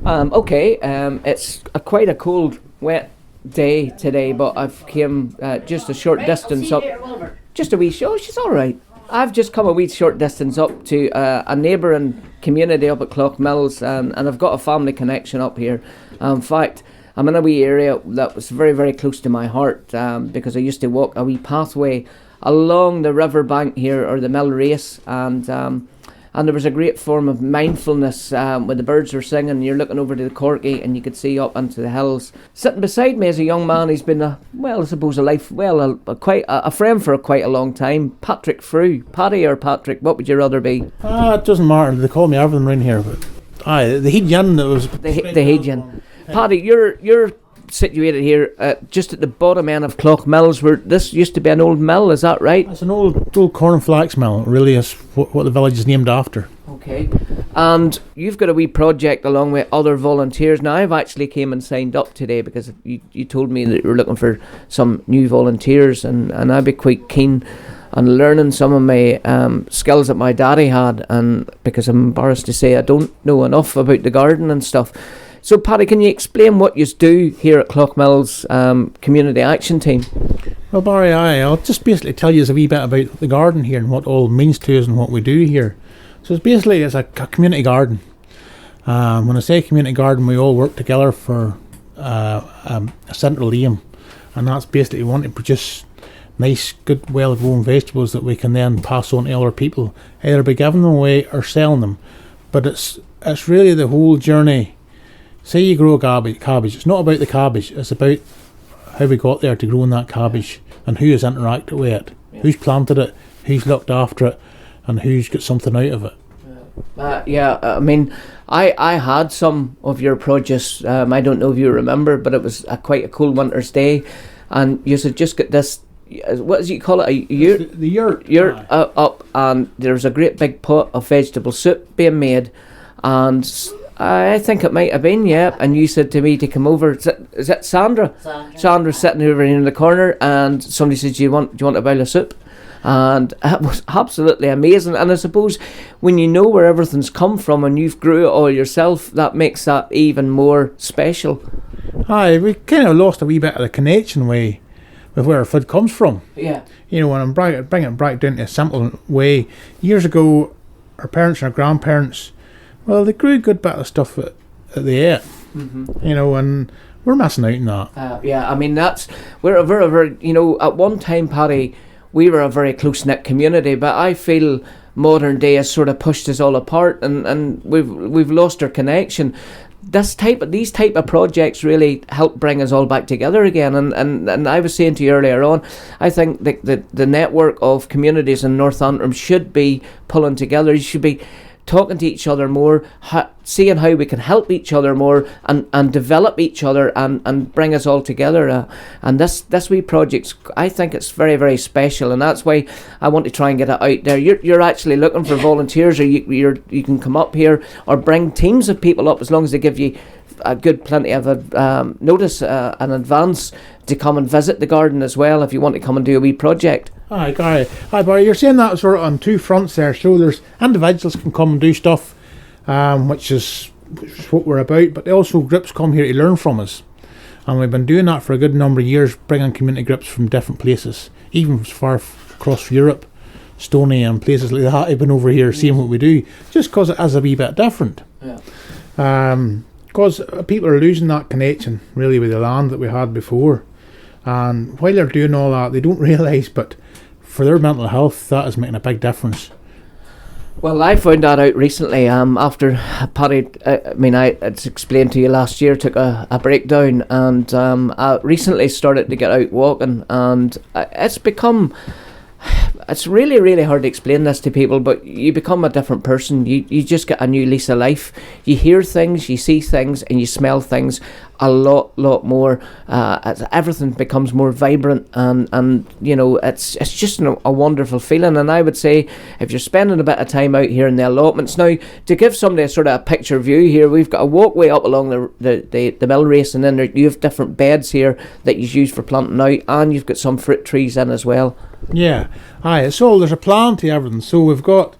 Okay, it's quite a cold, wet day today, but I've came just a short distance up. Just a wee show, she's all right. I've just come a wee short distance up to a neighbouring community up at Cloughmills, and I've got a family connection up here. In fact, I'm in a wee area that was very, very close to my heart because I used to walk a wee pathway along the river bank here, or the mill race, and there was a great form of mindfulness when the birds were singing and you're looking over to the Corky and you could see up into the hills. Sitting beside me is a young man. He's been a friend for quite a long time. Patrick Frew. Paddy or Patrick, what would you rather be? It doesn't matter. They call me everything around here. But the Headyan that was the Headyan. Paddy, you're situated here just at the bottom end of Cloughmills, where this used to be an old mill, is that right? It's an old corn and flax mill. It really is what the village is named after. Okay. And you've got a wee project along with other volunteers. Now, I've actually came and signed up today because you told me that you were looking for some new volunteers, and I'd be quite keen on learning some of my skills that my daddy had, and because I'm embarrassed to say I don't know enough about the garden and stuff. So, Paddy, can you explain what you do here at Cloughmills Community Action Team? Well, Barry, I'll just basically tell you a wee bit about the garden here and what all means to us and what we do here. So it's a community garden. When I say community garden, we all work together for a central aim, and that's basically we want to produce nice, good, well-grown vegetables that we can then pass on to other people, either by giving them away or selling them. But it's really the whole journey. Say you grow a cabbage, it's not about the cabbage, it's about how we got there to growing that cabbage and who has interacted with it, who's planted it, who's looked after it, and who's got something out of it. I mean, I had some of your produce, I don't know if you remember, but it was quite a cool winter's day, and you said just get this, what do you call it, a yurt? The yurt. Up, and there's a great big pot of vegetable soup being made, and I think it might have been, yeah. And you said to me to come over. Is it Sandra? Sandra's sitting over in the corner, and somebody said, "Do you want a bowl of soup?" And it was absolutely amazing. And I suppose when you know where everything's come from and you've grew it all yourself, that makes that even more special. Aye, we kind of lost a wee bit of the connection with where our food comes from. Yeah. You know, when I'm bringing it back down to a simple way. Years ago, our parents and our grandparents, well, they grew a good bit of stuff that they ate, you know, and we're missing out on that. I mean, we're a very, you know, at one time, Paddy, we were a very close-knit community, but I feel modern day has sort of pushed us all apart, and we've lost our connection. These type of projects really help bring us all back together again, and I was saying to you earlier on, I think the network of communities in North Antrim should be pulling together. You should be talking to each other more, seeing how we can help each other more and develop each other and bring us all together. And this wee project, I think it's very, very special, and that's why I want to try and get it out there. You're actually looking for volunteers, or you can come up here or bring teams of people up, as long as they give you a good plenty of notice in advance to come and visit the garden as well, if you want to come and do a wee project. Aye, Gary. Aye, Barry, you're saying that sort of on two fronts there. So there's individuals can come and do stuff, which is what we're about, but also groups come here to learn from us. And we've been doing that for a good number of years, bringing community groups from different places, even as far across Europe, Stoney and places like that. I've been over here seeing what we do, just because it is a wee bit different. Yeah. Because people are losing that connection, really, with the land that we had before. And while they're doing all that, they don't realise, but for their mental health, that is making a big difference. Well, I found that out recently after Paddy, I explained to you last year, took a breakdown, and I recently started to get out walking, and it's really, really hard to explain this to people, but you become a different person. You just get a new lease of life. You hear things, you see things, and you smell things a lot more. Everything becomes more vibrant, and you know, it's just a wonderful feeling. And I would say, if you're spending a bit of time out here in the allotments now, to give somebody a sort of a picture view here, we've got a walkway up along the mill race, and then you have different beds here that you use for planting out, and you've got some fruit trees in as well. Yeah, aye. So there's a plan to everything. So we've got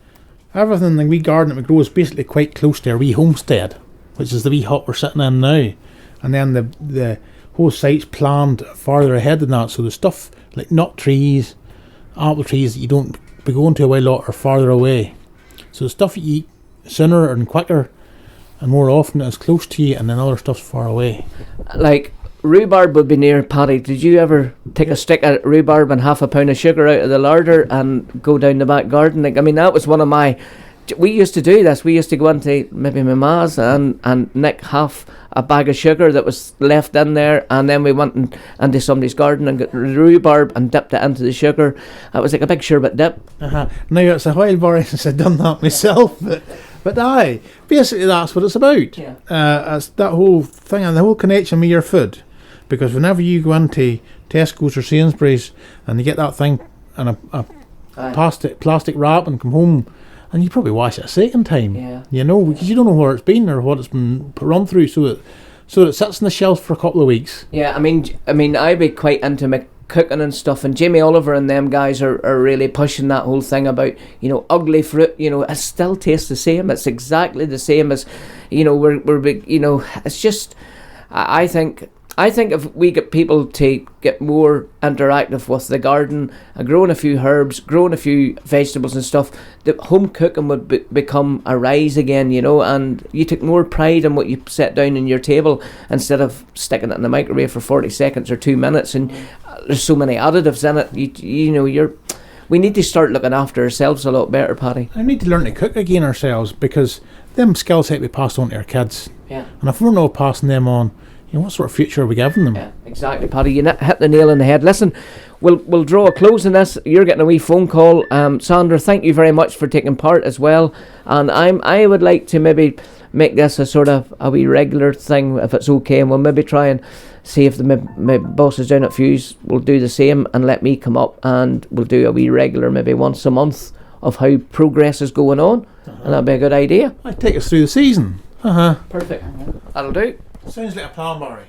everything. The wee garden that we grow is basically quite close to our wee homestead. which is the wee hut we're sitting in now. And then the whole site's planned farther ahead than that. So the stuff like nut trees, apple trees that you don't be going to a while lot are farther away. So the stuff you eat sooner and quicker and more often is close to you, and then other stuff's far away. Like rhubarb would be near, Paddy. Did you ever take a stick of rhubarb and half a pound of sugar out of the larder and go down the back garden? Like, I mean, that was one of my... We used to do this. We used to go into maybe my ma's and nick half a bag of sugar that was left in there, and then we went into somebody's garden and got rhubarb and dipped it into the sugar. It was like a big sherbet dip. Now it's a while, Boris, since I've done that myself, but aye, basically that's what it's about. Yeah. It's that whole thing and the whole connection with your food, because whenever you go into Tesco's or Sainsbury's and you get that thing in a plastic wrap and come home, and you probably wash it a second time, because you don't know where it's been or what it's been run through, so it sits on the shelf for a couple of weeks. Yeah, I mean, I'd be quite into my cooking and stuff, and Jamie Oliver and them guys are really pushing that whole thing about, ugly fruit, it still tastes the same. It's exactly the same as, we're big, it's just, I think if we get people to get more interactive with the garden, growing a few herbs, growing a few vegetables and stuff, the home cooking would become a rise again, and you took more pride in what you set down on your table instead of sticking it in the microwave for 40 seconds or 2 minutes, and there's so many additives in it. We need to start looking after ourselves a lot better, Paddy. I need to learn to cook again ourselves, because them skills have to be passed on to our kids. Yeah. And if we're not passing them on, what sort of future are we giving them? Yeah, exactly, Paddy. You hit the nail on the head. Listen, we'll draw a close on this. You're getting a wee phone call. Sandra, thank you very much for taking part as well. And I would like to maybe make this a sort of a wee regular thing, if it's okay. And we'll maybe try and see if my bosses down at fUSe will do the same and let me come up, and we'll do a wee regular, maybe once a month, of how progress is going on. And that'd be a good idea. I'd take us through the season. Perfect. That'll do. Sounds like a plan, Barry.